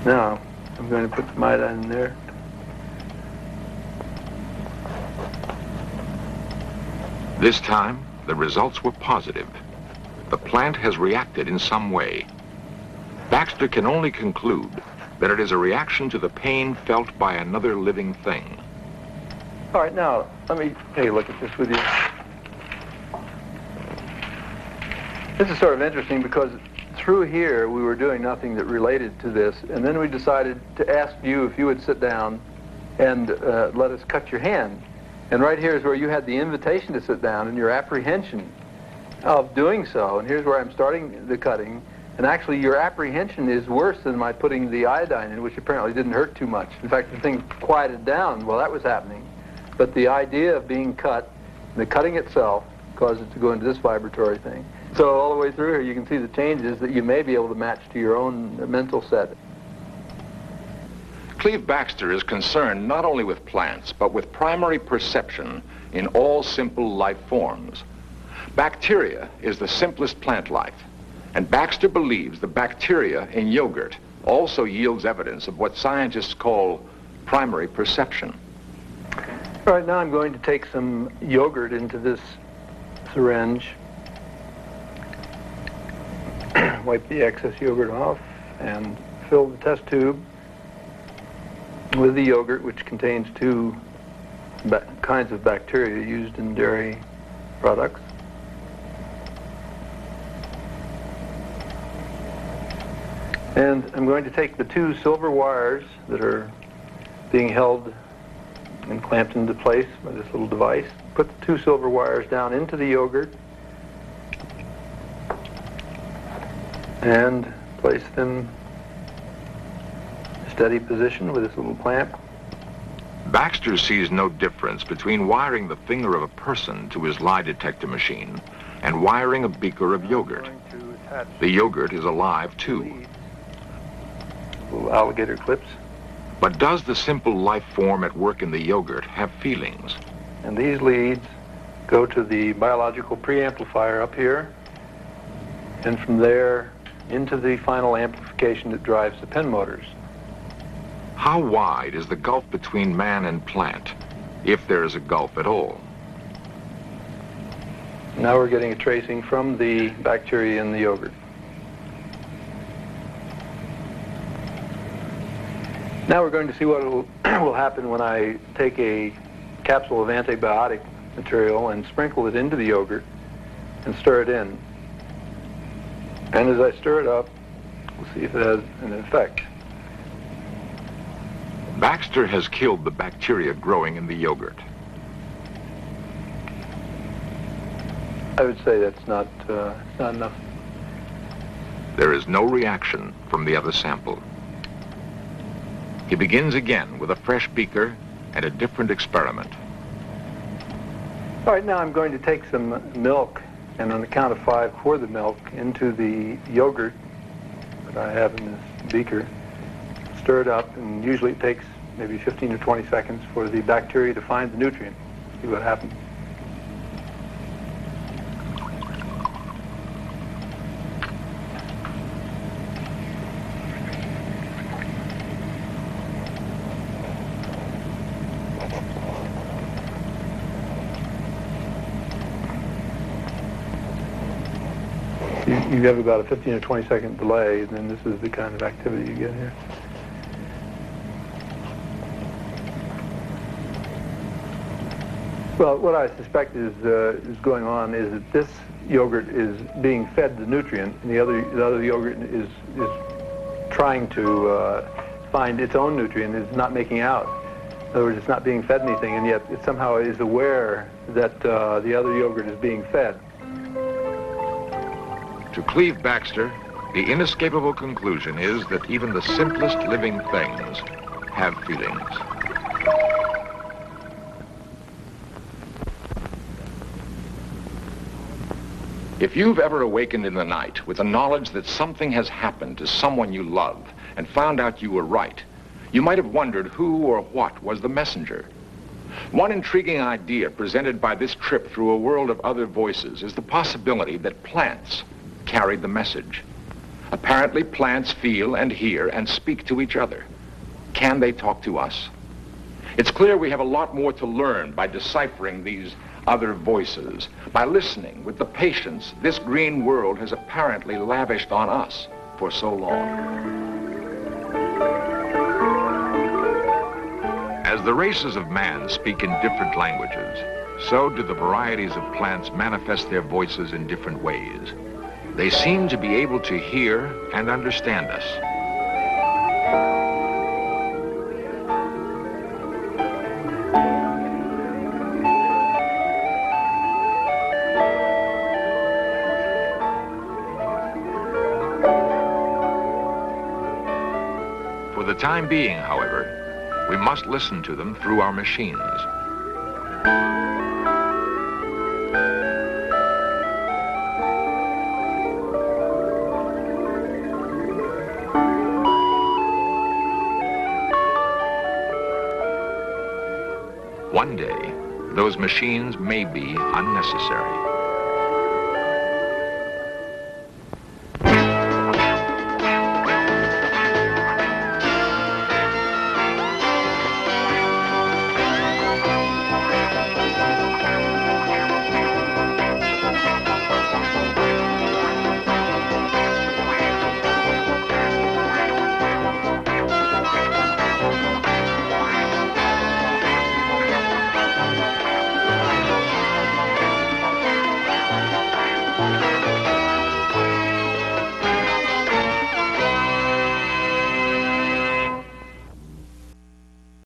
Now, I'm going to put some iodine in there. This time, the results were positive. The plant has reacted in some way. Baxter can only conclude that it is a reaction to the pain felt by another living thing. All right, now, let me take a look at this with you. This is sort of interesting because through here we were doing nothing that related to this, and then we decided to ask you if you would sit down and let us cut your hand. And right here is where you had the invitation to sit down and your apprehension of doing so. And here's where I'm starting the cutting. And actually, your apprehension is worse than my putting the iodine in, which apparently didn't hurt too much. In fact, the thing quieted down while that was happening. But the idea of being cut, the cutting itself, caused it to go into this vibratory thing. So all the way through here, you can see the changes that you may be able to match to your own mental set. Cleve Baxter is concerned not only with plants, but with primary perception in all simple life forms. Bacteria is the simplest plant life, and Baxter believes the bacteria in yogurt also yields evidence of what scientists call primary perception. All right, now I'm going to take some yogurt into this syringe, wipe the excess yogurt off, and fill the test tube with the yogurt, which contains two kinds of bacteria used in dairy products. And I'm going to take the two silver wires that are being held and clamped into place by this little device. Put the two silver wires down into the yogurt and place them in a steady position with this little clamp. Baxter sees no difference between wiring the finger of a person to his lie detector machine and wiring a beaker of yogurt. The yogurt is alive too. Little alligator clips. But does the simple life form at work in the yogurt have feelings? And these leads go to the biological preamplifier up here, and from there into the final amplification that drives the pen motors. How wide is the gulf between man and plant, if there is a gulf at all? Now we're getting a tracing from the bacteria in the yogurt. Now we're going to see what will happen when I take a capsule of antibiotic material and sprinkle it into the yogurt and stir it in. And as I stir it up, we'll see if it has an effect. Baxter has killed the bacteria growing in the yogurt. I would say that's not enough. There is no reaction from the other sample. He begins again with a fresh beaker and a different experiment. All right, now I'm going to take some milk and on the count of 5 pour the milk into the yogurt that I have in this beaker. Stir it up, and usually it takes maybe 15 or 20 seconds for the bacteria to find the nutrient. See what happens. You have about a 15 or 20 second delay, and then this is the kind of activity you get here. Well, what I suspect is going on is that this yogurt is being fed the nutrient, and the other yogurt is trying to find its own nutrient. It's not making out. In other words, it's not being fed anything, and yet it somehow is aware that the other yogurt is being fed. To Cleve Baxter, the inescapable conclusion is that even the simplest living things have feelings. If you've ever awakened in the night with the knowledge that something has happened to someone you love and found out you were right, you might have wondered who or what was the messenger. One intriguing idea presented by this trip through a world of other voices is the possibility that plants carried the message. Apparently, plants feel and hear and speak to each other. Can they talk to us? It's clear we have a lot more to learn by deciphering these other voices, by listening with the patience this green world has apparently lavished on us for so long. As the races of man speak in different languages, so do the varieties of plants manifest their voices in different ways. They seem to be able to hear and understand us. For the time being, however, we must listen to them through our machines. One day, those machines may be unnecessary.